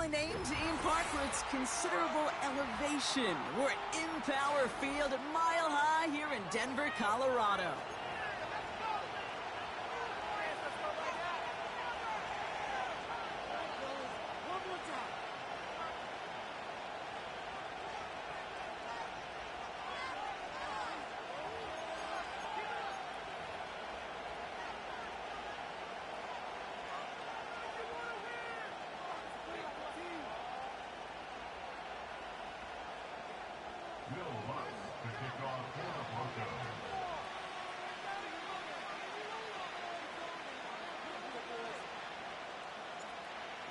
aptly named in part for its considerable elevation. We're at Empower Field at Mile High here in Denver, Colorado.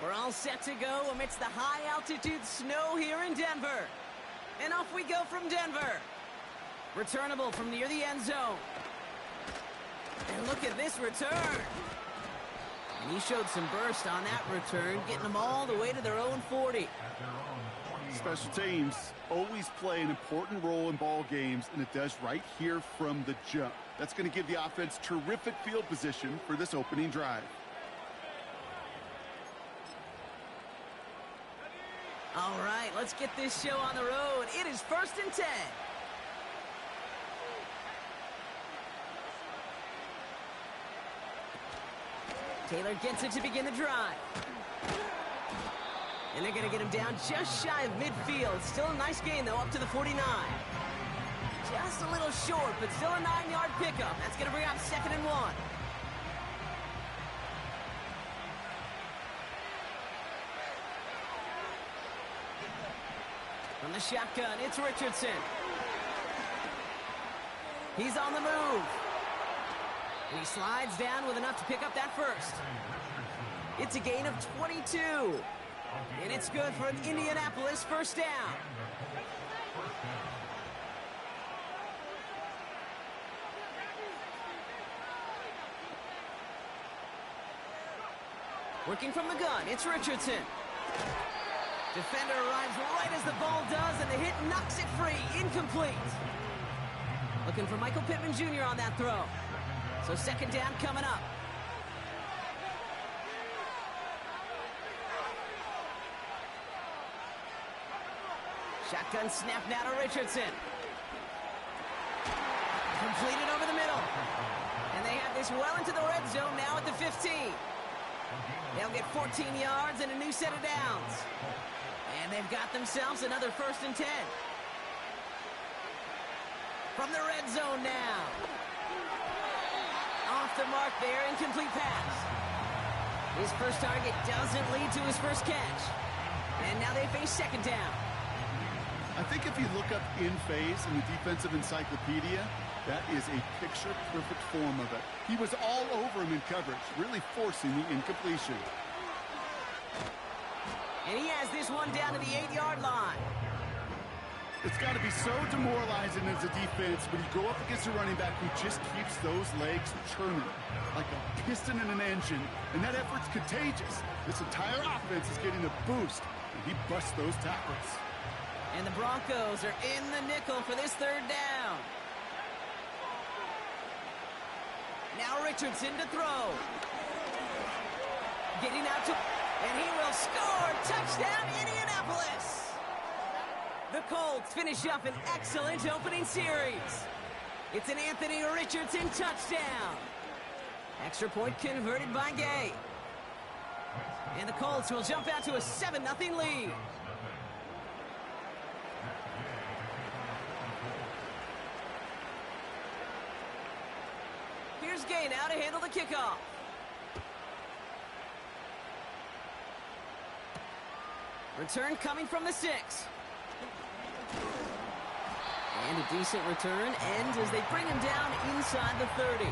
We're all set to go amidst the high-altitude snow here in Denver. And off we go from Denver. Returnable from near the end zone. And look at this return. And he showed some burst on that return, getting them all the way to their own 40. Special teams always play an important role in ball games, and it does right here from the jump. That's going to give the offense terrific field position for this opening drive. All right, let's get this show on the road. It is 1st and 10. Taylor gets it to begin the drive. And they're going to get him down just shy of midfield. Still a nice gain, though, up to the 49. Just a little short, but still a 9-yard pickup. That's going to bring up 2nd and 1. From the shotgun, it's Richardson. He's on the move. And he slides down with enough to pick up that first. It's a gain of 22. And it's good for an Indianapolis first down. Working from the gun, it's Richardson. Defender arrives right as the ball does, and the hit knocks it free. Incomplete. Looking for Michael Pittman Jr. on that throw. So 2nd down coming up. Shotgun snap now to Richardson. Completed over the middle. And they have this well into the red zone now at the 15. They'll get 14 yards and a new set of downs. And they've got themselves another 1st and 10. From the red zone now. Off the mark there, incomplete pass. His first target doesn't lead to his first catch. And now they face 2nd down. I think if you look up in phase in the defensive encyclopedia, that is a picture-perfect form of it. He was all over him in coverage, really forcing the incompletion. And he has this one down to the 8-yard line. It's got to be so demoralizing as a defense when you go up against a running back who just keeps those legs churning like a piston in an engine, and that effort's contagious. This entire offense is getting a boost, and he busts those tackles. And the Broncos are in the nickel for this 3rd down. Now Richardson to throw. Getting out to... And he will score! Touchdown, Indianapolis! The Colts finish up an excellent opening series. It's an Anthony Richardson touchdown. Extra point converted by Gay. And the Colts will jump out to a 7-0 lead. Here's Gay now to handle the kickoff. Return coming from the 6. And a decent return ends as they bring him down inside the 30.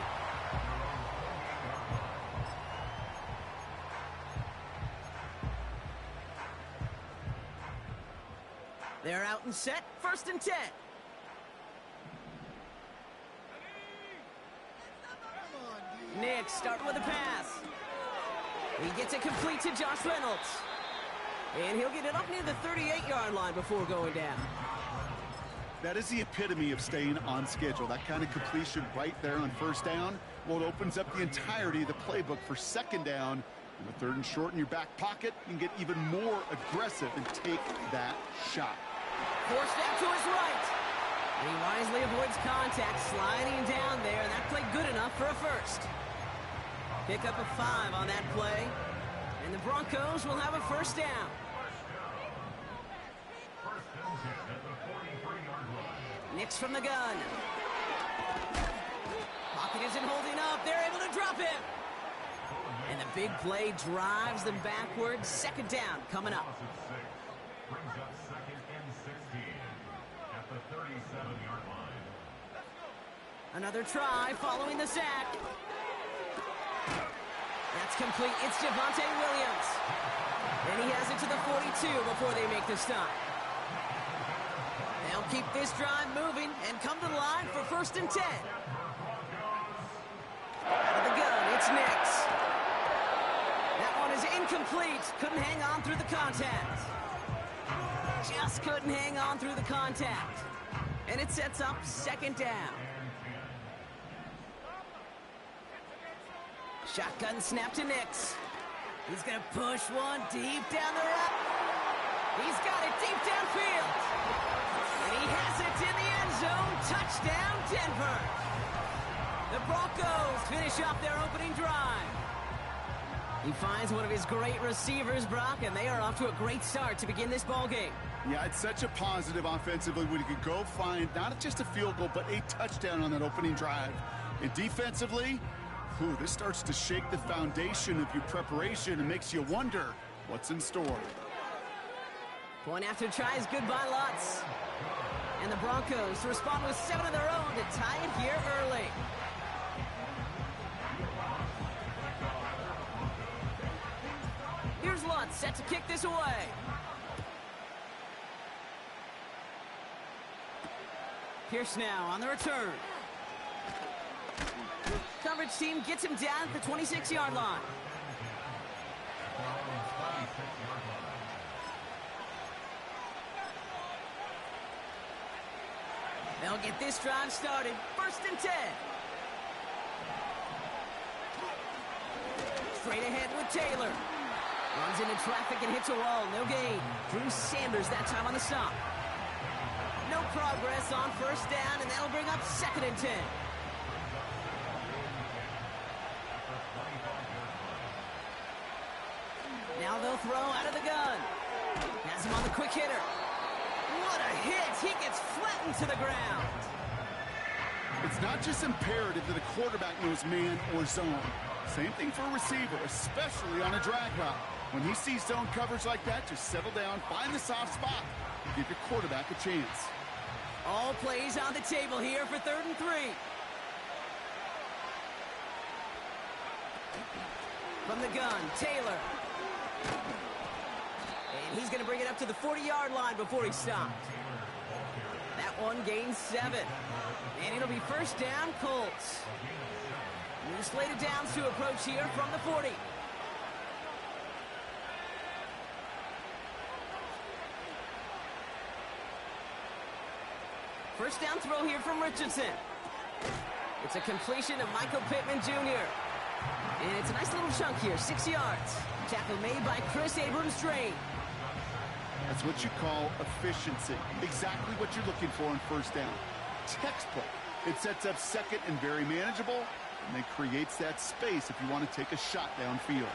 They're out and set, 1st and 10. Nick starting with a pass. He gets it complete to Josh Reynolds. And he'll get it up near the 38-yard line before going down. That is the epitome of staying on schedule. That kind of completion right there on 1st down. Well, it opens up the entirety of the playbook for 2nd down And with 3rd and short in your back pocket, you can get even more aggressive and take that shot. Forced out to his right. And he wisely avoids contact, sliding down there, and that played good enough for a first. Pick up a 5 on that play, and the Broncos will have a first down. Nix from the gun. Pocket isn't holding up. They're able to drop him. And the big play drives them backwards. 2nd down coming up. Brings up 2nd and 16 at the 37-yard line. Another try following the sack. That's complete. It's Javonte Williams. And he has it to the 42 before they make the stop. They'll keep this drive moving and come to the line for 1st and 10. Out of the gun, it's Nix. That one is incomplete. Couldn't hang on through the contact. Just couldn't hang on through the contact. And it sets up 2nd down. Shotgun snap to Nix. He's going to push one deep down the road. He's got it deep downfield. And he has it in the end zone. Touchdown, Denver. The Broncos finish off their opening drive. He finds one of his great receivers, Brock, and they are off to a great start to begin this ball game. Yeah, it's such a positive offensively when you can go find not just a field goal, but a touchdown on that opening drive. And defensively, this starts to shake the foundation of your preparation and makes you wonder what's in store. Point after tries, goodbye lots. And the Broncos respond with 7 of their own to tie it here early. Here's Lutz set to kick this away. Pierce now on the return. Coverage team gets him down at the 26-yard line. They'll get this drive started. 1st and 10. Straight ahead with Taylor. Runs into traffic and hits a wall. No gain. Drew Sanders that time on the stop. No progress on 1st down, and that'll bring up 2nd and 10. Now they'll throw out of the gun. Has him on the quick hitter. What a hit! He gets flattened to the ground. It's not just imperative that a quarterback knows man or zone. Same thing for a receiver, especially on a drag route. When he sees zone coverage like that, just settle down, find the soft spot, and give your quarterback a chance. All plays on the table here for 3rd and 3. From the gun, Taylor. And he's going to bring it up to the 40-yard line before he stopped. That one gains 7. And it'll be 1st down, Colts. New slated downs to approach here from the 40. First down throw here from Richardson. It's a completion of Michael Pittman Jr. And it's a nice little chunk here, 6 yards. Tackle made by Chris Abrams-Drain. That's what you call efficiency. Exactly what you're looking for on 1st down. Textbook. It sets up 2nd and very manageable, and then creates that space if you want to take a shot downfield.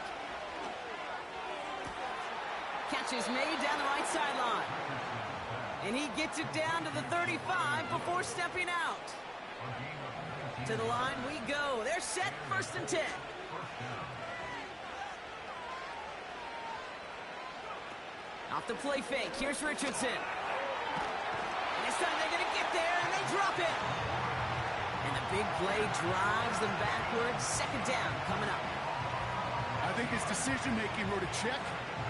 Catch is made down the right sideline. And he gets it down to the 35 before stepping out. To the line we go. They're set, 1st and 10. Off the play fake, here's Richardson. And this time they're going to get there, and they drop it. And the big play drives them backwards. 2nd down coming up. I think his decision-making wrote a check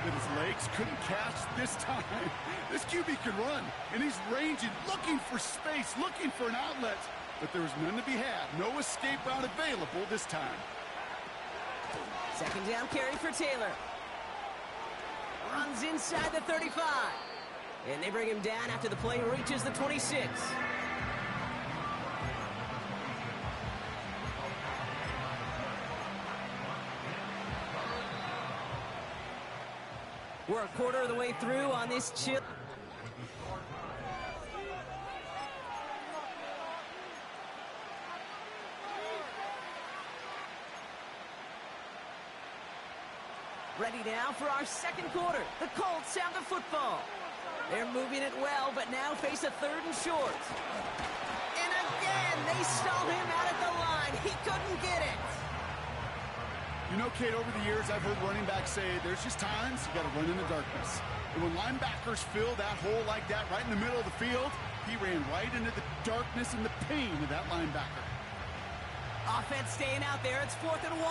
that his legs couldn't catch this time. This QB can run, and he's ranging, looking for space, looking for an outlet. But there was none to be had. No escape route available this time. 2nd down carry for Taylor. Runs inside the 35. And they bring him down after the play reaches the 26. We're a quarter of the way through on this chip. Ready now for our second quarter. The Colts have the football. They're moving it well, but now face a 3rd and short. And again, they stall him out at the line. He couldn't get it. You know, Kate, over the years, I've heard running backs say there's just times you got to run in the darkness. And when linebackers fill that hole like that right in the middle of the field, he ran right into the darkness and the pain of that linebacker. Offense staying out there. It's 4th and 1.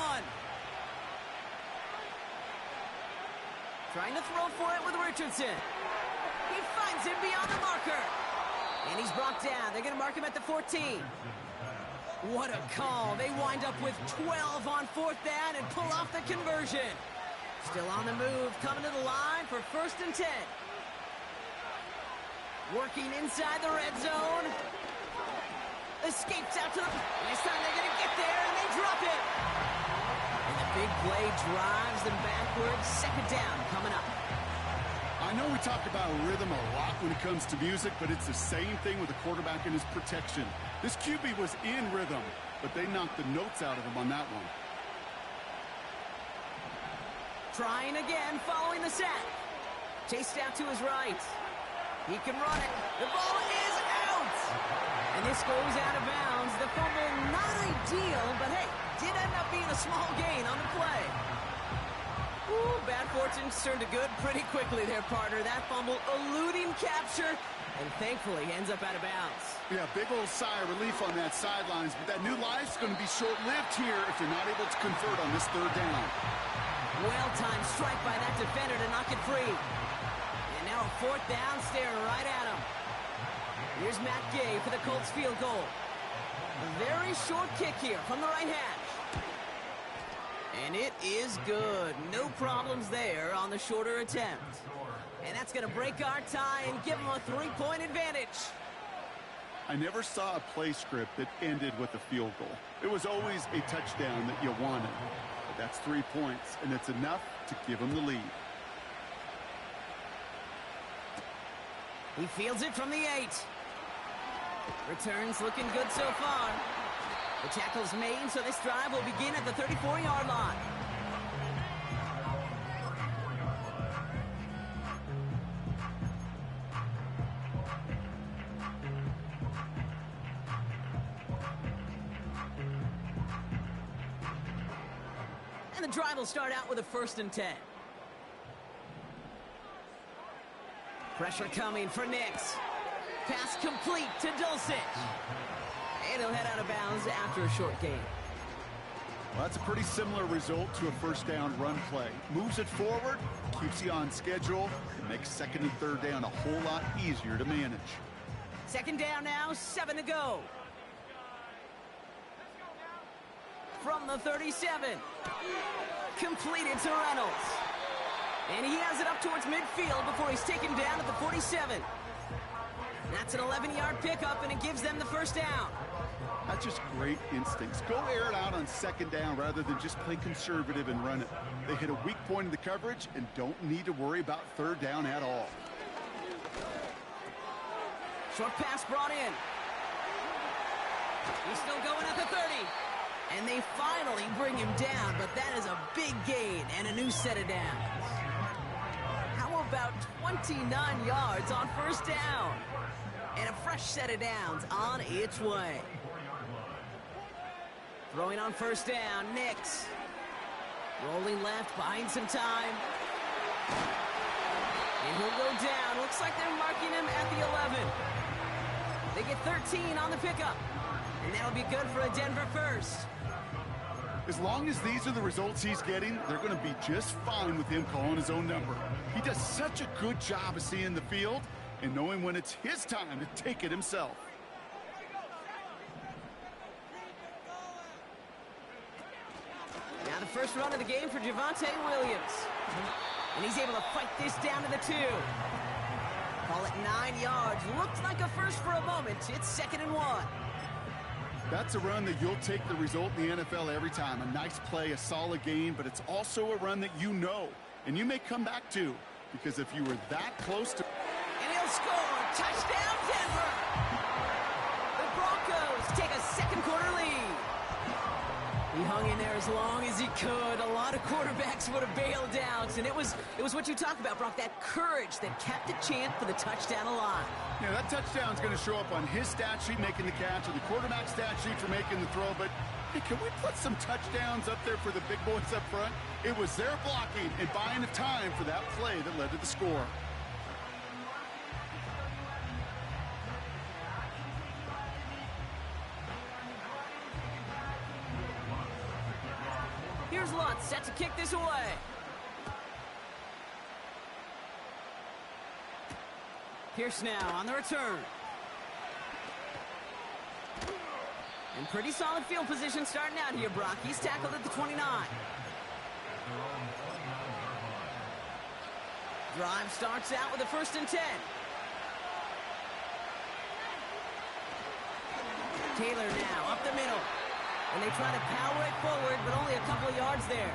Trying to throw for it with Richardson. He finds him beyond the marker. And he's brought down. They're going to mark him at the 14. What a call. They wind up with 12 on 4th down and pull off the conversion. Still on the move, coming to the line for 1st and 10. Working inside the red zone. Escapes out to the... This time they're going to get there, and they drop it. And the big play drives them backwards. 2nd down coming up. I know we talk about rhythm a lot when it comes to music, but it's the same thing with the quarterback and his protection. This QB was in rhythm, but they knocked the notes out of him on that one. Trying again, following the sack. Chased out to his right. He can run it. The ball is out. And this goes out of bounds. The fumble, not ideal, but hey, did end up being a small gain on the play. Ooh, bad fortune turned to good pretty quickly there, partner. That fumble eluding capture, and thankfully ends up out of bounds. Yeah, big old sigh of relief on that sidelines, but that new life's going to be short-lived here if they're not able to convert on this 3rd down. Well-timed strike by that defender to knock it free. And now a 4th down staring right at him. Here's Matt Gay for the Colts field goal. A very short kick here from the right hash. And it is good. No problems there on the shorter attempt. And that's going to break our tie and give them a 3-point advantage. I never saw a play script that ended with a field goal. It was always a touchdown that you wanted. But that's 3 points, and it's enough to give them the lead. He fields it from the 8. Returns looking good so far. The tackle's made, so this drive will begin at the 34-yard line. And the drive will start out with a 1st and 10. Pressure coming for Nix. Pass complete to Dulcich. And he'll head out of bounds after a short gain. Well, that's a pretty similar result to a 1st down run play. Moves it forward, keeps you on schedule, and makes 2nd and 3rd down a whole lot easier to manage. 2nd down now, 7 to go. From the 37. Completed to Reynolds. And he has it up towards midfield before he's taken down at the 47. That's an 11-yard pickup, and it gives them the 1st down. That's just great instincts. Go air it out on 2nd down rather than just play conservative and run it. They hit a weak point in the coverage and don't need to worry about 3rd down at all. Short pass brought in. He's still going at the 30. And they finally bring him down, but that is a big gain and a new set of downs. How about 29 yards on 1st down? And a fresh set of downs on its way. Throwing on 1st down, Nix. Rolling left, buying some time. And he'll go down. Looks like they're marking him at the 11. They get 13 on the pickup. And that'll be good for a Denver 1st. As long as these are the results he's getting, they're going to be just fine with him calling his own number. He does such a good job of seeing the field and knowing when it's his time to take it himself. Now the first run of the game for Javonte Williams. And he's able to fight this down to the 2. Call it 9 yards. Looked like a first for a moment. It's 2nd and 1. That's a run that you'll take the result in the NFL every time. A nice play, a solid gain, but it's also a run that you know, and you may come back to. because if you were that close to... And he'll score. Touchdown, Denver. The Broncos take a second quarter lead. He hung in there as long as he could. A lot of quarterbacks would have bailed out. And it was what you talk about, Brock, that courage that kept the chant for the touchdown alive. Yeah, that touchdown's going to show up on his stat sheet making the catch or the quarterback stat sheet for making the throw. But hey, can we put some touchdowns up there for the big boys up front? It was their blocking and buying of time for that play that led to the score. Here's Lutz set to kick this away. Pierce now on the return. In pretty solid field position starting out here, Brock. He's tackled at the 29. Drive starts out with a 1st and 10. Taylor now up the middle. And they try to power it forward, but only a couple of yards there.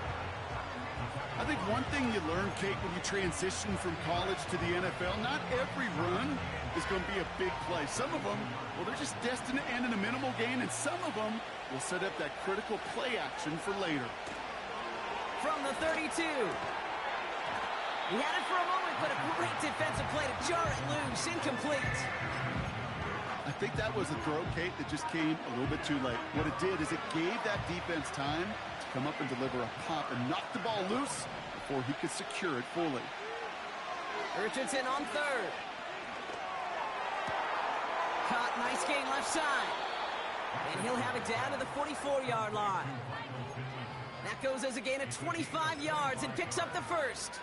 I think one thing you learn, Kate, when you transition from college to the NFL, not every run is going to be a big play. Some of them, well, they're just destined to end in a minimal gain, and some of them will set up that critical play action for later. From the 32. He had it for a moment, but a great defensive play to jar it loose. Incomplete. I think that was a throw, Kate, that just came a little bit too late. What it did is it gave that defense time to come up and deliver a pop and knock the ball loose before he could secure it fully. Richardson on 3rd. Caught, nice gain left side. And he'll have it down to the 44-yard line. That goes as a gain of 25 yards and picks up the 1st.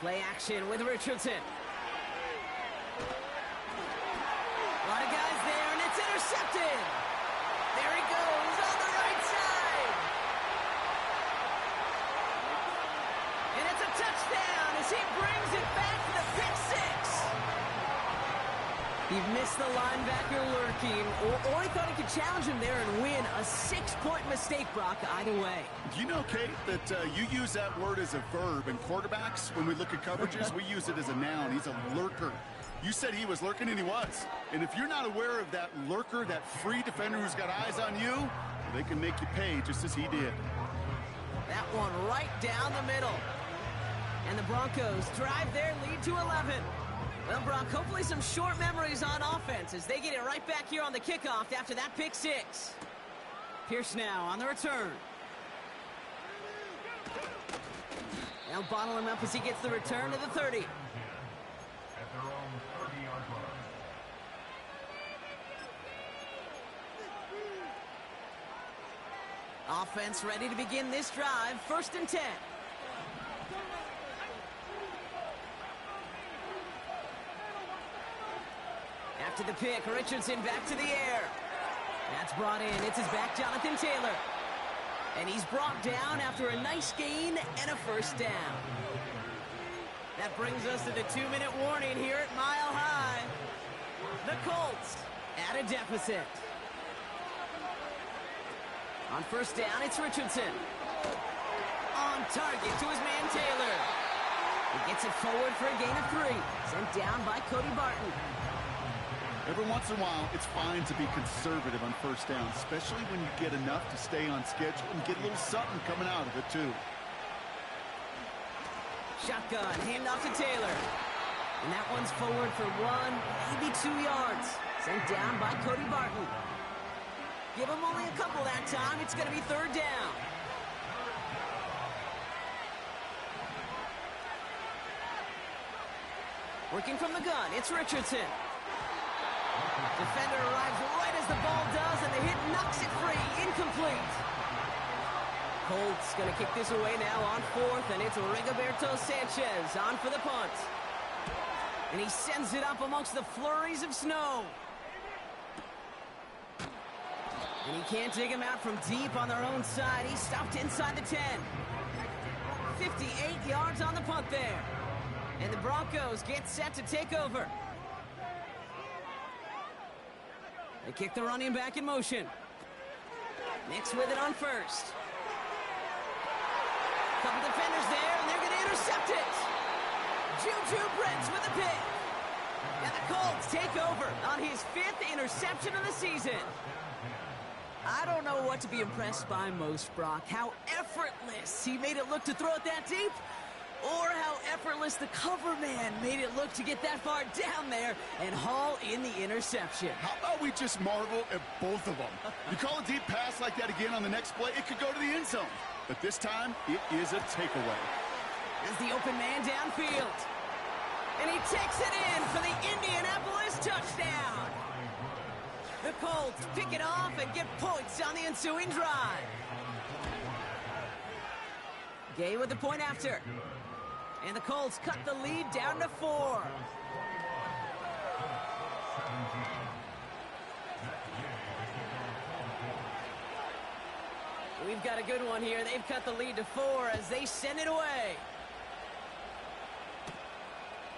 Play action with Richardson. A lot of guys there, and it's intercepted. There he goes on the right side. And it's a touchdown as he brings it back for the pick 6. He missed the linebacker lurking, or he thought he could challenge him there and win. A 6-point mistake, Brock, either way. Do you know, Kate, that you use that word as a verb, and quarterbacks, when we look at coverages, we use it as a noun. He's a lurker. You said he was lurking, and he was. And if you're not aware of that lurker, that free defender who's got eyes on you, well, they can make you pay just as he did. That one right down the middle. And the Broncos drive their lead to 11. Well, Brock, hopefully some short memories on offense as they get it right back here on the kickoff after that pick 6. Pierce now on the return. They'll bottle him up as he gets the return to the 30. At their own 30-yard line. Offense ready to begin this drive. 1st and 10. After the pick, Richardson back to the air. That's brought in. It's his back, Jonathan Taylor. And he's brought down after a nice gain and a 1st down. That brings us to the 2-minute warning here at Mile High. The Colts at a deficit. On 1st down, it's Richardson. On target to his man Taylor. He gets it forward for a gain of 3. Sent down by Cody Barton. Every once in a while, it's fine to be conservative on 1st down, especially when you get enough to stay on schedule and get a little something coming out of it, too. Shotgun, handoff to Taylor. And that one's forward for 1, maybe 2 yards. Sent down by Cody Barton. Give him only a couple that time. It's going to be 3rd down. Working from the gun, it's Richardson. Defender arrives right as the ball does, and the hit knocks it free. Incomplete. Colts going to kick this away now on 4th, and it's Rigoberto Sanchez on for the punt. And he sends it up amongst the flurries of snow. And he can't dig him out from deep on their own side. He stopped inside the 10. 58 yards on the punt there. And the Broncos get set to take over. They kick the running back in motion. Nix with it on first. Couple defenders there, and they're going to intercept it. Juju Brents with a pick. And the Colts take over on his 5th interception of the season. I don't know what to be impressed by most, Brock. How effortless he made it look to throw it that deep, or how effortless the cover man made it look to get that far down there and haul in the interception. How about we just marvel at both of them? You call a deep pass like that again on the next play, it could go to the end zone. But this time, it is a takeaway. Is the open man downfield. And he takes it in for the Indianapolis touchdown. The Colts pick it off and get points on the ensuing drive. Gay with the point after. And the Colts cut the lead down to 4. We've got a good one here. They've cut the lead to 4 as they send it away.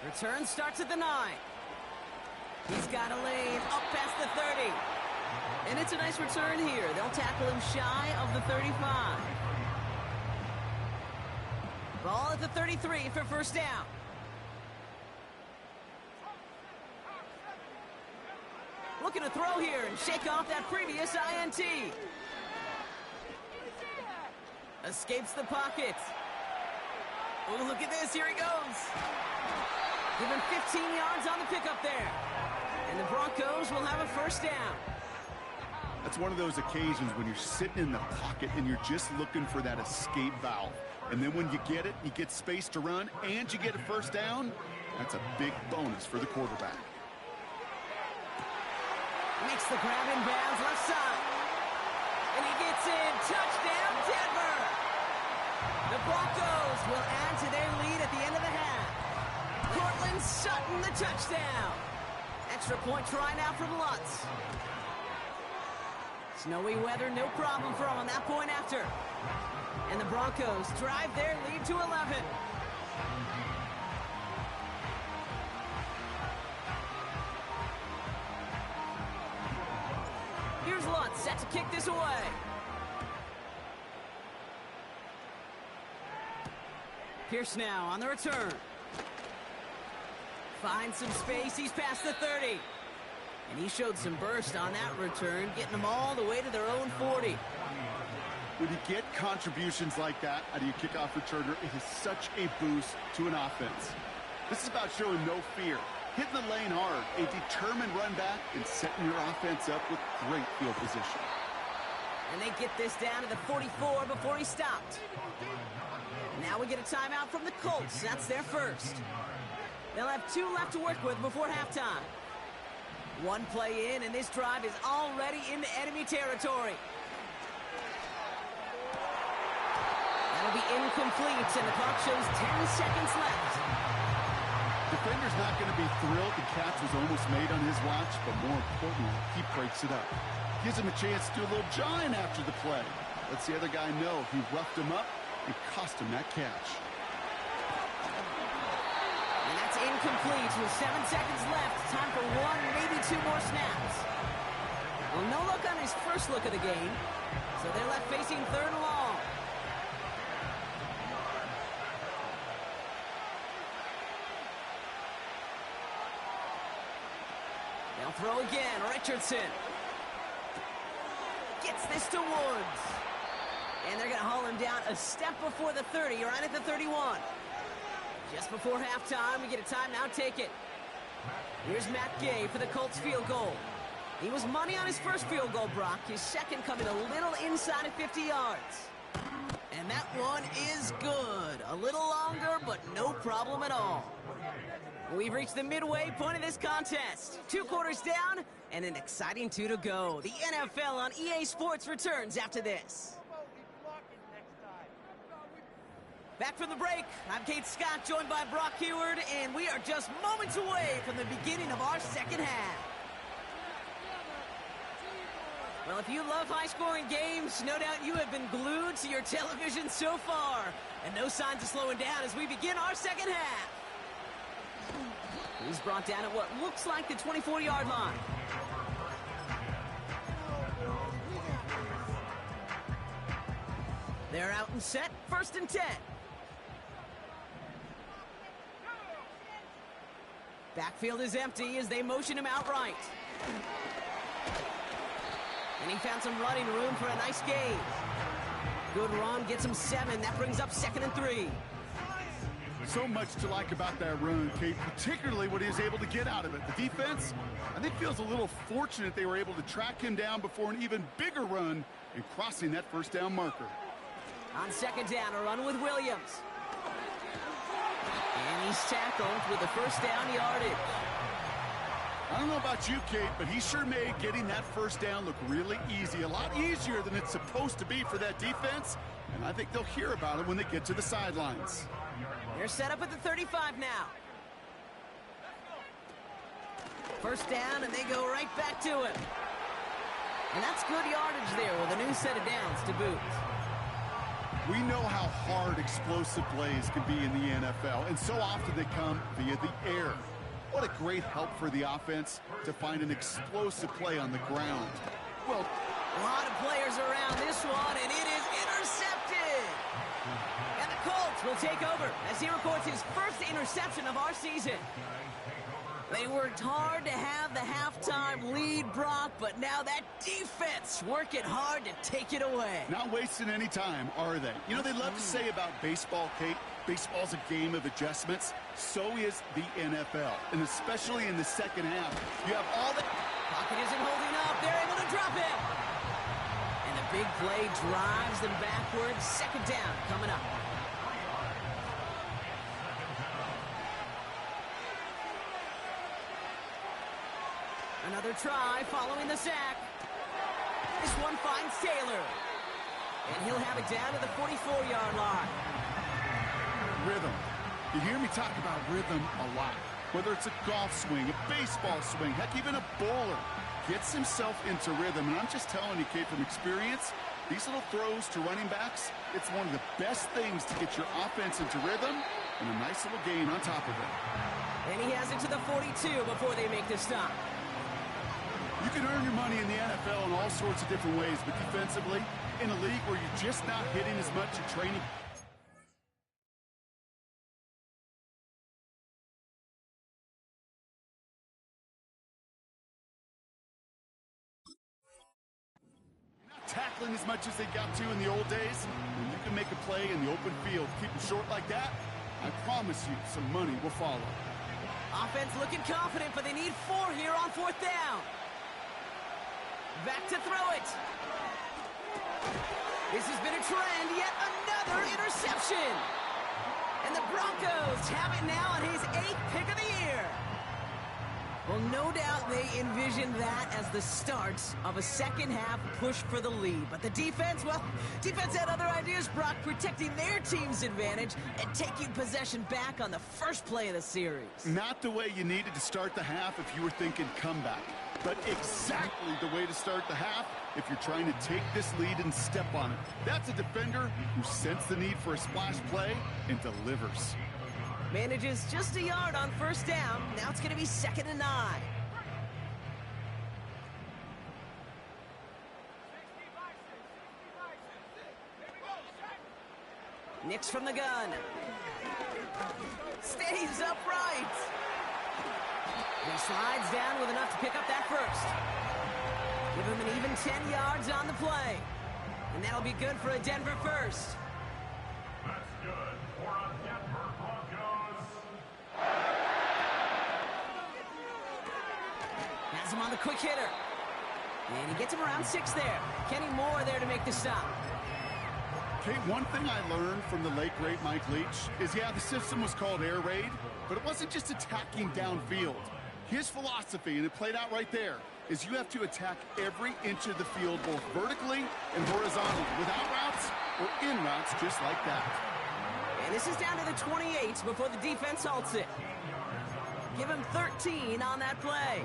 Return starts at the 9. He's got a lane up past the 30. And it's a nice return here. They'll tackle him shy of the 35. Ball at the 33 for first down. Looking to throw here and shake off that previous INT. Escapes the pocket. Oh, look at this. Here he goes. Given 15 yards on the pickup there. And the Broncos will have a first down. That's one of those occasions when you're sitting in the pocket and you're just looking for that escape valve. And then when you get it, you get space to run, and you get a first down. That's a big bonus for the quarterback. Makes the grab in bounds left side. And he gets in. Touchdown, Denver. The Broncos will add to their lead at the end of the half. Cortland Sutton, the touchdown. Extra point try now from Lutz. Snowy weather, no problem for him on that point after. And the Broncos drive their lead to 11. Here's Lutz set to kick this away. Pierce now on the return. Finds some space. He's past the 30. And he showed some burst on that return, getting them all the way to their own 40. When you get contributions like that out of your kickoff returner, it is such a boost to an offense. This is about showing no fear, hitting the lane hard, a determined run back, and setting your offense up with great field position. And they get this down to the 44 before he stopped. Now we get a timeout from the Colts. That's their first. They'll have 2 left to work with before halftime. 1 play in, and this drive is already into enemy territory. That'll be incomplete, and the clock shows 10 seconds left. Defender's not going to be thrilled the catch was almost made on his watch, but more importantly, he breaks it up. Gives him a chance to do a little jawing after the play. Lets the other guy know he roughed him up and cost him that catch. And that's incomplete with 7 seconds left. Time for 1, maybe 2 more snaps. Well, no look on his first look of the game, so they're left facing 3rd and long. They'll throw again. Richardson gets this to Woods. And they're going to haul him down a step before the 30, right at the 31. Just before halftime, we get a timeout. Take it. Here's Matt Gay for the Colts field goal. He was money on his first field goal, Brock. His second coming a little inside of 50 yards. And that one is good. A little longer, but no problem at all. We've reached the midway point of this contest. 2 quarters down and an exciting 2 to go. The NFL on EA Sports returns after this. Back from the break, I'm Kate Scott, joined by Brock Heward, and we are just moments away from the beginning of our second half. Well, if you love high-scoring games, no doubt you have been glued to your television so far. And no signs of slowing down as we begin our second half. He's brought down at what looks like the 24-yard line. They're out and set, 1st and 10. Backfield is empty as they motion him out right. And he found some running room for a nice gain. Good run, gets him 7. That brings up 2nd and 3. So much to like about that run, Kate, particularly what he was able to get out of it. The defense, I think, feels a little fortunate they were able to track him down before an even bigger run and crossing that 1st down marker. On 2nd down, a run with Williams. And he's tackled with the 1st down yardage. I don't know about you, Kate, but he sure made getting that 1st down look really easy. A lot easier than it's supposed to be for that defense. And I think they'll hear about it when they get to the sidelines. They're set up at the 35 now. 1st down, and they go right back to him. And that's good yardage there with a new set of downs to boot. We know how hard explosive plays can be in the NFL, and so often they come via the air. What a great help for the offense to find an explosive play on the ground. Well, a lot of players around this one, and it is intercepted. And the Colts will take over as he records his 1st interception of our season. They worked hard to have the halftime lead, Brock, but now that defense working hard to take it away. Not wasting any time, are they? You know, they love to say about baseball, Kate, baseball's a game of adjustments. So is the NFL, and especially in the 2nd half. You have all the... Pocket isn't holding up. They're able to drop him. And the big play drives them backwards. 2nd down coming up. Another try following the sack. This one finds Taylor. And he'll have it down to the 44-yard line. Rhythm. You hear me talk about rhythm a lot. Whether it's a golf swing, a baseball swing, heck, even a bowler gets himself into rhythm. And I'm just telling you, Kate, from experience, these little throws to running backs, it's one of the best things to get your offense into rhythm and a nice little gain on top of it. And he has it to the 42 before they make the stop. You can earn your money in the NFL in all sorts of different ways, but defensively, in a league where you're just not hitting as much at training. Not tackling as much as they got to in the old days. When you can make a play in the open field, keep them short like that, I promise you some money will follow. Offense looking confident, but they need 4 here on 4th down. Back to throw it. This has been a trend, yet another interception. And the Broncos have it now on his 8th pick of the year. Well, no doubt they envisioned that as the start of a 2nd half push for the lead. But the defense, well, defense had other ideas, Brock, protecting their team's advantage and taking possession back on the 1st play of the series. Not the way you needed to start the half if you were thinking comeback, but exactly the way to start the half if you're trying to take this lead and step on it. That's a defender who sensed the need for a splash play and delivers. Manages just a yard on 1st down. Now it's going to be 2nd and 9. Nicks from the gun. Stays upright. He slides down with enough to pick up that 1st. Give him an even 10 yards on the play. And that'll be good for a Denver 1st. That's good for a Denver Broncos. Has him on the quick hitter. And he gets him around 6 there. Kenny Moore there to make the stop. Okay, one thing I learned from the late, great Mike Leach is, yeah, the system was called air raid, but it wasn't just attacking downfield. His philosophy, and it played out right there, is you have to attack every inch of the field, both vertically and horizontally, without routes or in routes, just like that. And this is down to the 28 before the defense halts it. Give him 13 on that play.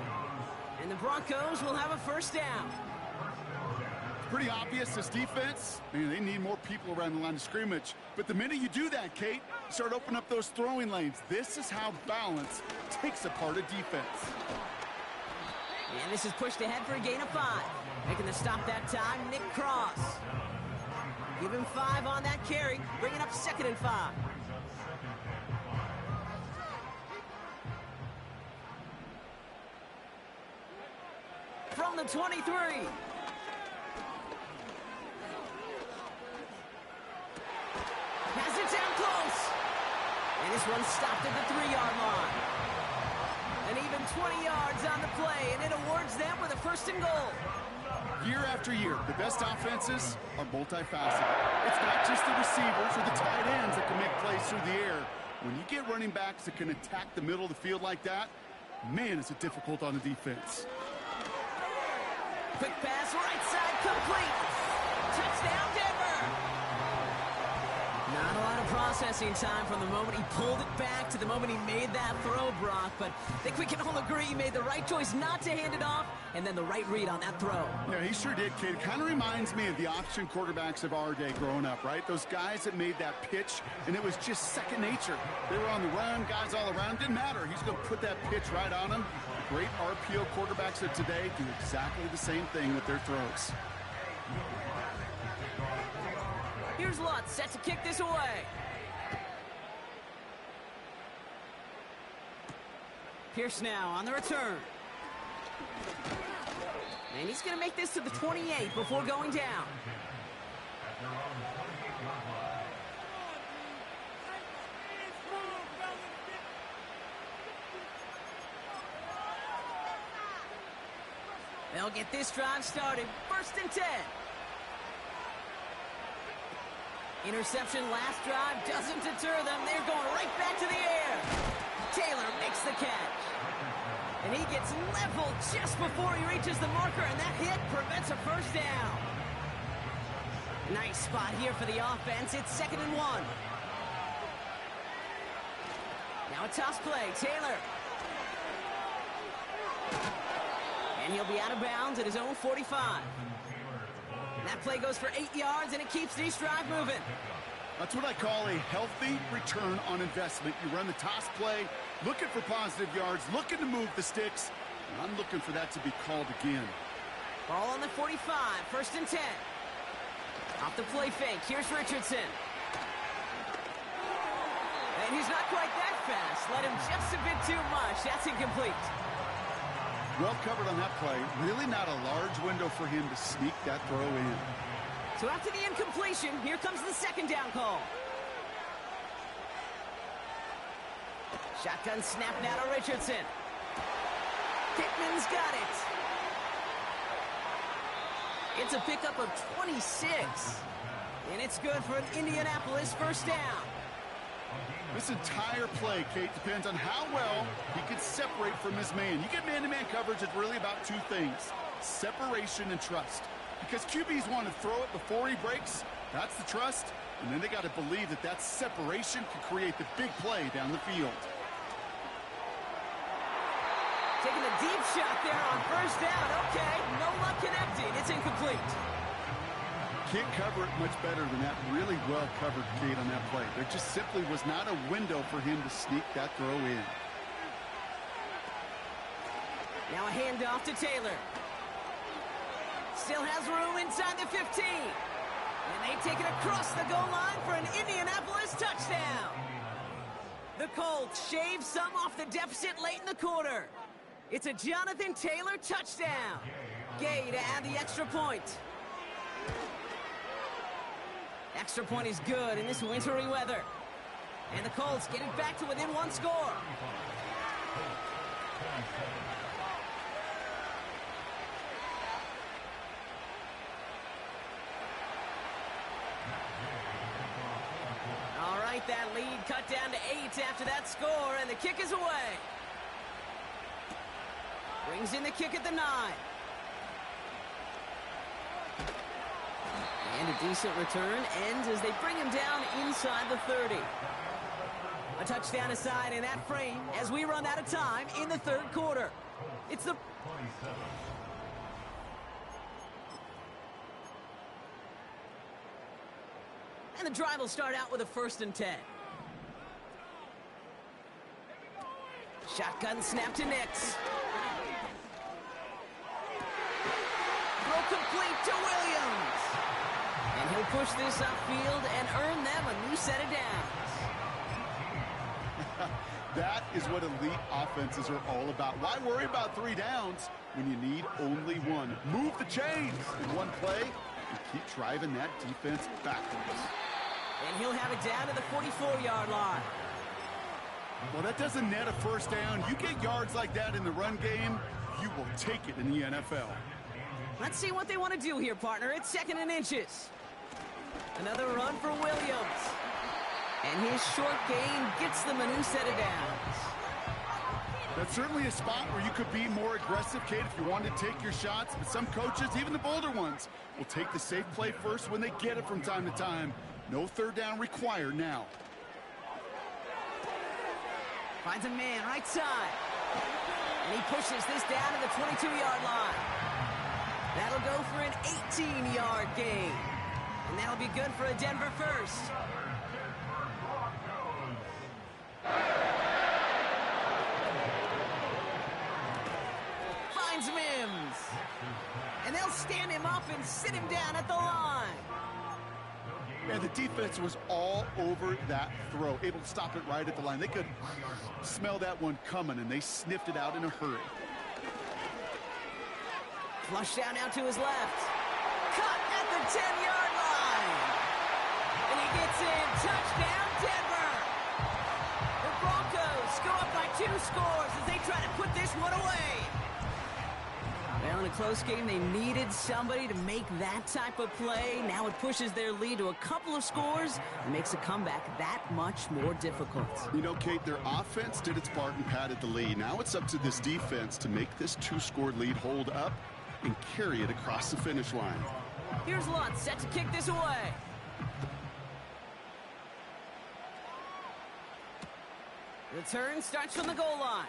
And the Broncos will have a 1st down. Pretty obvious, this defense, man, they need more people around the line of scrimmage. But the minute you do that, Kate, start opening up those throwing lanes. This is how balance takes apart a defense. And this is pushed ahead for a gain of 5. Making the stop that time, Nick Cross. Give him 5 on that carry, bringing up 2nd and 5. From the 23. Has it down close. And this one's stopped at the 3-yard line. And even 20 yards on the play, and it awards them with a 1st and goal. Year after year, the best offenses are multifaceted. It's not just the receivers or the tight ends that can make plays through the air. When you get running backs that can attack the middle of the field like that, man, is it difficult on the defense. Quick pass, right side, complete. Touchdown, Denver. Not a lot of processing time from the moment he pulled it back to the moment he made that throw, Brock. But I think we can all agree he made the right choice not to hand it off, and then the right read on that throw. Yeah, he sure did, kid. Kind of reminds me of the option quarterbacks of our day growing up, right? Those guys that made that pitch, and it was just second nature. They were on the run, guys all around. Didn't matter. He's going to put that pitch right on him. The great RPO quarterbacks of today do exactly the same thing with their throws. Here's Lutz, set to kick this away. Pierce now on the return. And he's going to make this to the 28 before going down. They'll get this drive started. 1st and 10. Interception last drive doesn't deter them. They're going right back to the air. Taylor makes the catch. And he gets leveled just before he reaches the marker, and that hit prevents a 1st down. Nice spot here for the offense. It's 2nd and 1. Now a toss play. Taylor. And he'll be out of bounds at his own 45. That play goes for 8 yards, and it keeps this drive moving. That's what I call a healthy return on investment. You run the toss play, looking for positive yards, looking to move the sticks. And I'm looking for that to be called again. Ball on the 45, 1st and 10. Off the play fake, here's Richardson. And he's not quite that fast. Let him just a bit too much. That's incomplete. Well covered on that play. Really not a large window for him to sneak that throw in. So after the incompletion, here comes the 2nd down call. Shotgun snap now to Richardson. Pittman's got it. It's a pickup of 26. And it's good for an Indianapolis 1st down. This entire play, Kate, depends on how well he can separate from his man. You get man-to-man coverage, it's really about 2 things: separation and trust. Because QBs want to throw it before he breaks. That's the trust. And then they got to believe that that separation can create the big play down the field. Taking a deep shot there on 1st down. Okay, no luck connecting. It's incomplete. Can't cover it much better than that. Really well covered, Kate, on that play. There just simply was not a window for him to sneak that throw in. Now a handoff to Taylor. Still has room inside the 15. And they take it across the goal line for an Indianapolis touchdown. The Colts shave some off the deficit late in the quarter. It's a Jonathan Taylor touchdown. Gay to add the extra point. Extra point is good in this wintry weather. And the Colts get it back to within 1 score. All right, that lead cut down to 8 after that score, and the kick is away. Brings in the kick at the 9. And a decent return ends as they bring him down inside the 30. A touchdown aside in that frame as we run out of time in the 3rd quarter. It's the... And the drive will start out with a 1st and 10. Shotgun snap to Nix. Throw complete to Williams. And he'll push this upfield and earn them a new set of downs. That is what elite offenses are all about. Why worry about 3 downs when you need only 1? Move the chains in one play and keep driving that defense backwards. And he'll have it down to the 44-yard line. Well, that doesn't net a first down. You get yards like that in the run game, you will take it in the NFL. Let's see what they want to do here, partner. It's 2nd and inches. Another run for Williams. And his short gain gets them a new set of downs. That's certainly a spot where you could be more aggressive, Kate, if you wanted to take your shots. But some coaches, even the bolder ones, will take the safe play first when they get it from time to time. No 3rd down required now. Finds a man right side. And he pushes this down to the 22-yard line. That'll go for an 18-yard gain. And that'll be good for a Denver first. Finds Mims. And they'll stand him up and sit him down at the line. Yeah, the defense was all over that throw, able to stop it right at the line. They could smell that one coming, and they sniffed it out in a hurry. Flush down now to his left. Cut at the 10-yard line. And he gets in. Touchdown, Denver. The Broncos go up by 2 scores as they try to put this one away. Well, in a close game, they needed somebody to make that type of play. Now it pushes their lead to a couple of scores and makes a comeback that much more difficult. You know, Kate, their offense did its part and padded the lead. Now it's up to this defense to make this 2-score lead hold up and carry it across the finish line. Here's Lutz set to kick this away. Return starts from the goal line.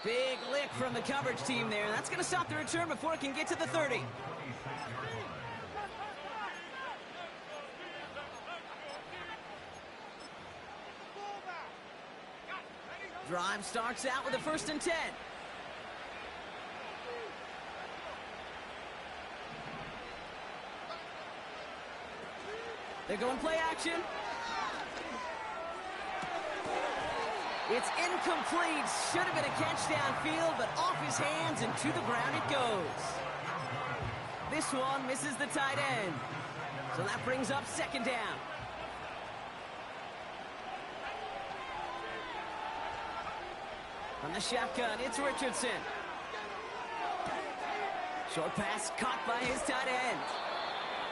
Big lick from the coverage team there. That's going to stop the return before it can get to the 30. Drive starts out with a 1st and 10. They're going play action. It's incomplete. Should have been a catch downfield, but off his hands and to the ground it goes. This one misses the tight end. So that brings up 2nd down. On the shotgun, it's Richardson. Short pass caught by his tight end.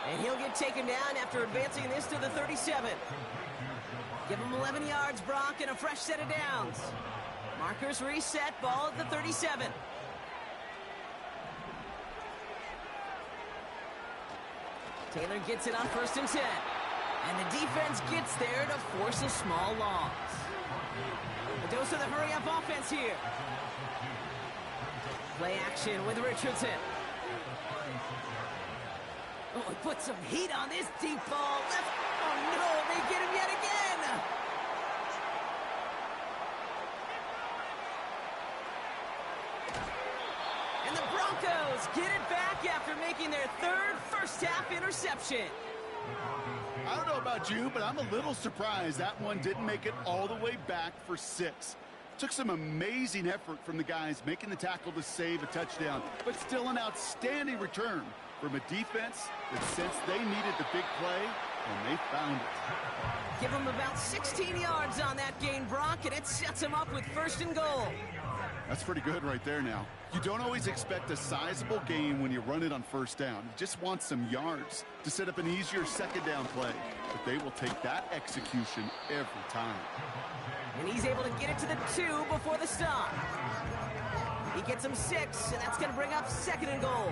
And he'll get taken down after advancing this to the 37. Give him 11 yards, Brock, and a fresh set of downs. Markers reset, ball at the 37. Taylor gets it on 1st and 10. And the defense gets there to force a small loss. A dose of the hurry-up offense here. Play action with Richardson. Oh, he put some heat on this deep ball. Left. Oh, no, they get him yet again. And the Broncos get it back after making their 3rd first-half interception. I don't know about you, but I'm a little surprised that one didn't make it all the way back for 6. Took some amazing effort from the guys making the tackle to save a touchdown, but still an outstanding return from a defense that sensed they needed the big play, and they found it. Give them about 16 yards on that gain, Brock, and it sets them up with 1st and goal. That's pretty good right there now. You don't always expect a sizable gain when you run it on 1st down. You just want some yards to set up an easier 2nd down play, but they will take that execution every time. And he's able to get it to the 2 before the stop. He gets him 6, and that's going to bring up 2nd and goal.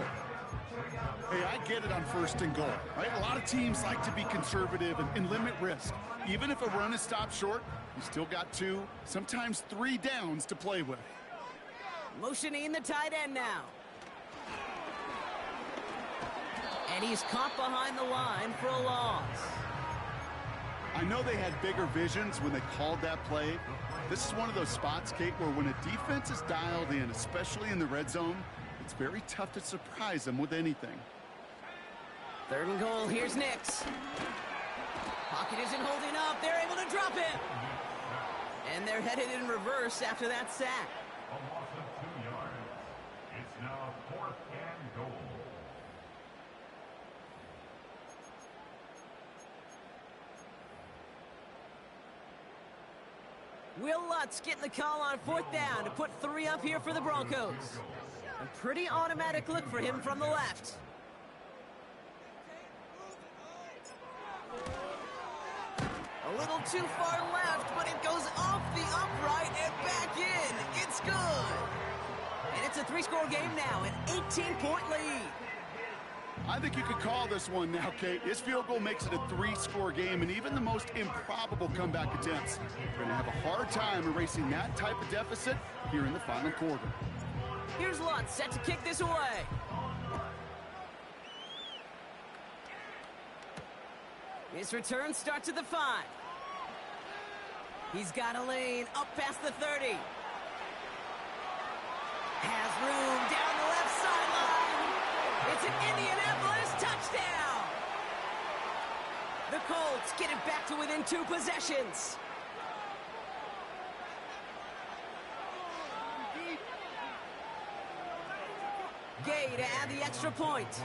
Hey, I get it on 1st and goal, right? A lot of teams like to be conservative and limit risk. Even if a run is stopped short, you still got 2, sometimes 3 downs to play with. Motioning the tight end now. And he's caught behind the line for a loss. I know they had bigger visions when they called that play. This is one of those spots, Kate, where when a defense is dialed in, especially in the red zone, it's very tough to surprise them with anything. Third and goal, here's Nix. Pocket isn't holding up, they're able to drop him. And they're headed in reverse after that sack. A loss of 2 yards. It's now 4th and goal. Will Lutz getting the call on 4th down to put 3 up here for the Broncos. A pretty automatic look for him from the left. A little too far left, but it goes off the upright and back in. It's good. And it's a 3-score game now, an 18-point lead. I think you could call this one now, Kate. His field goal makes it a 3-score game, and even the most improbable comeback attempts are going to have a hard time erasing that type of deficit here in the final quarter. Here's Lutz set to kick this away. His return starts at the 5. He's got a lane up past the 30. Has room down the left sideline. It's an Indianapolis touchdown. The Colts get it back to within 2 possessions. Gay to add the extra point.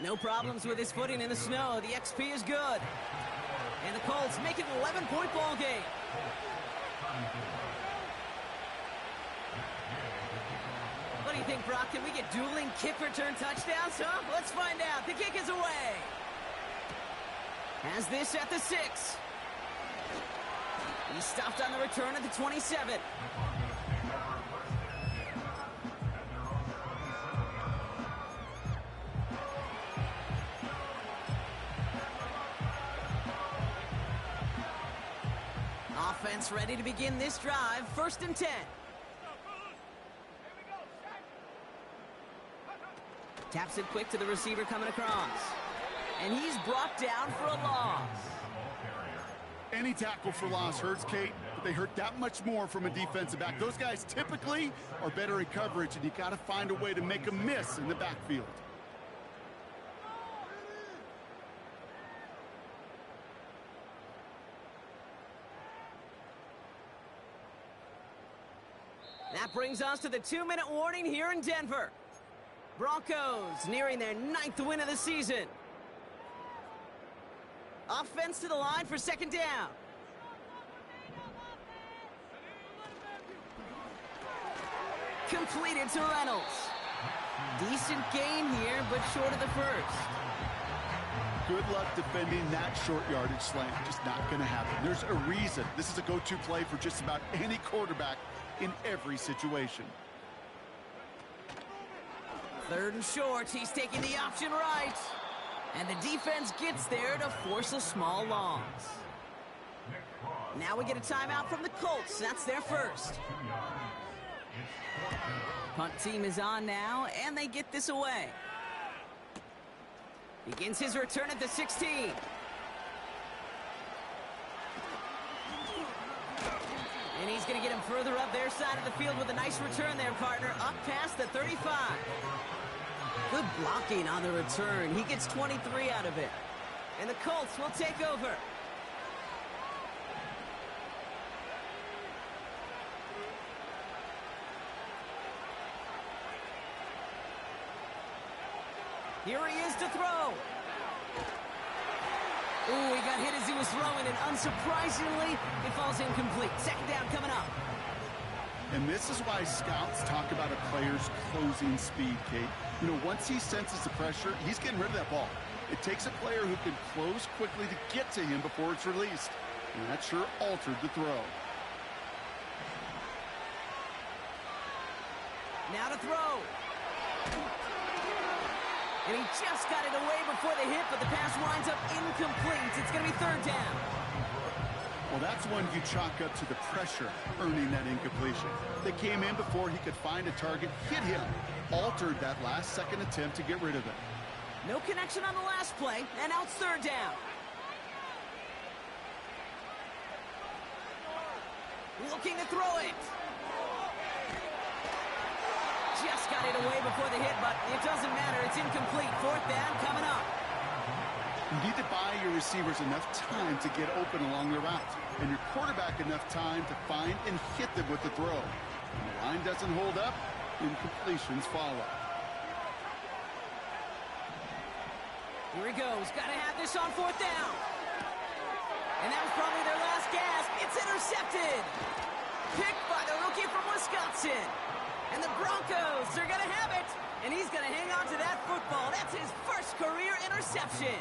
No problems with his footing in the snow. The XP is good. And the Colts make it an 11-point ball game. What do you think, Brock? Can we get dueling kick return touchdowns, huh? Let's find out. The kick is away. Has this at the 6. He stopped on the return at the 27. Offense ready to begin this drive. 1st and 10. Taps it quick to the receiver coming across. And he's brought down for a loss. Any tackle for loss hurts, Kate, but they hurt that much more from a defensive back. Those guys typically are better in coverage, and you got to find a way to make a miss in the backfield. That brings us to the 2-minute warning here in Denver. Broncos nearing their 9th win of the season. Offense to the line for 2nd down. Completed to Reynolds. Decent gain here, but short of the 1st. Good luck defending that short yardage slant. Just not going to happen. There's a reason. This is a go-to play for just about any quarterback in every situation. 3rd and short. He's taking the option right. And the defense gets there to force a small loss. Now we get a timeout from the Colts. That's their 1st. Punt team is on now, and they get this away. Begins his return at the 16. And he's going to get him further up their side of the field with a nice return there, partner, up past the 35. Good blocking on the return. He gets 23 out of it. And the Colts will take over. Here he is to throw. Ooh, he got hit as he was throwing, and unsurprisingly, it falls incomplete. 2nd down coming up. And this is why scouts talk about a player's closing speed, Kate. You know, once he senses the pressure, he's getting rid of that ball. It takes a player who can close quickly to get to him before it's released. And that sure altered the throw. Now to throw. And he just got it away before the hit, but the pass winds up incomplete. It's going to be 3rd down. Well, that's one you chalk up to the pressure earning that incompletion. They came in before he could find a target, hit him, altered that last-second attempt to get rid of it. No connection on the last play, and now it's 3rd down. Looking to throw it. Just got it away before the hit, but it doesn't matter. It's incomplete. Fourth down coming up. You need to buy your receivers enough time to get open along the route, and your quarterback enough time to find and hit them with the throw. When the line doesn't hold up, incompletions follow. Here he goes. Got to have this on fourth down. And that was probably their last gasp. It's intercepted. Picked by the rookie from Wisconsin. And the Broncos are going to have it. And he's going to hang on to that football. That's his first career interception.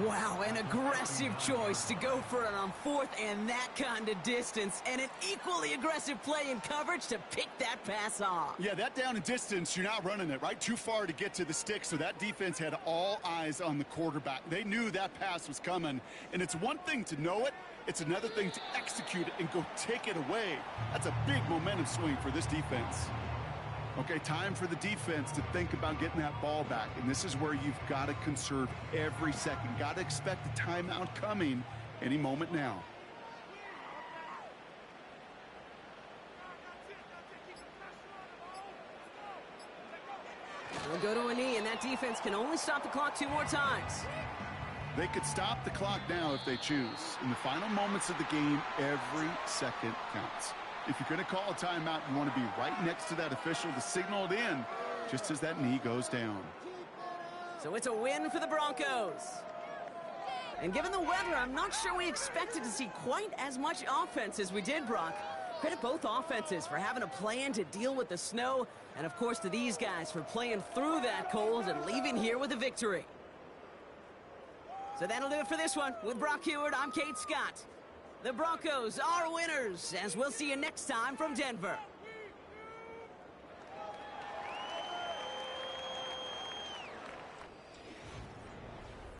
Wow, an aggressive choice to go for it on fourth and that kind of distance. And an equally aggressive play in coverage to pick that pass off. Yeah, that down and distance, you're not running it, right? Too far to get to the stick, so that defense had all eyes on the quarterback. They knew that pass was coming. And it's one thing to know it. It's another thing to execute it and go take it away. That's a big momentum swing for this defense. Okay, time for the defense to think about getting that ball back. And this is where you've got to conserve every second. Got to expect the timeout coming any moment now. We'll go to a knee, and that defense can only stop the clock 2 more times. They could stop the clock now if they choose. In the final moments of the game, every second counts. If you're going to call a timeout, you want to be right next to that official to signal it in just as that knee goes down. So it's a win for the Broncos. And given the weather, I'm not sure we expected to see quite as much offense as we did, Brock. Credit both offenses for having a plan to deal with the snow, and of course to these guys for playing through that cold and leaving here with a victory. So that'll do it for this one. With Brock Heward, I'm Kate Scott. The Broncos are winners, as we'll see you next time from Denver.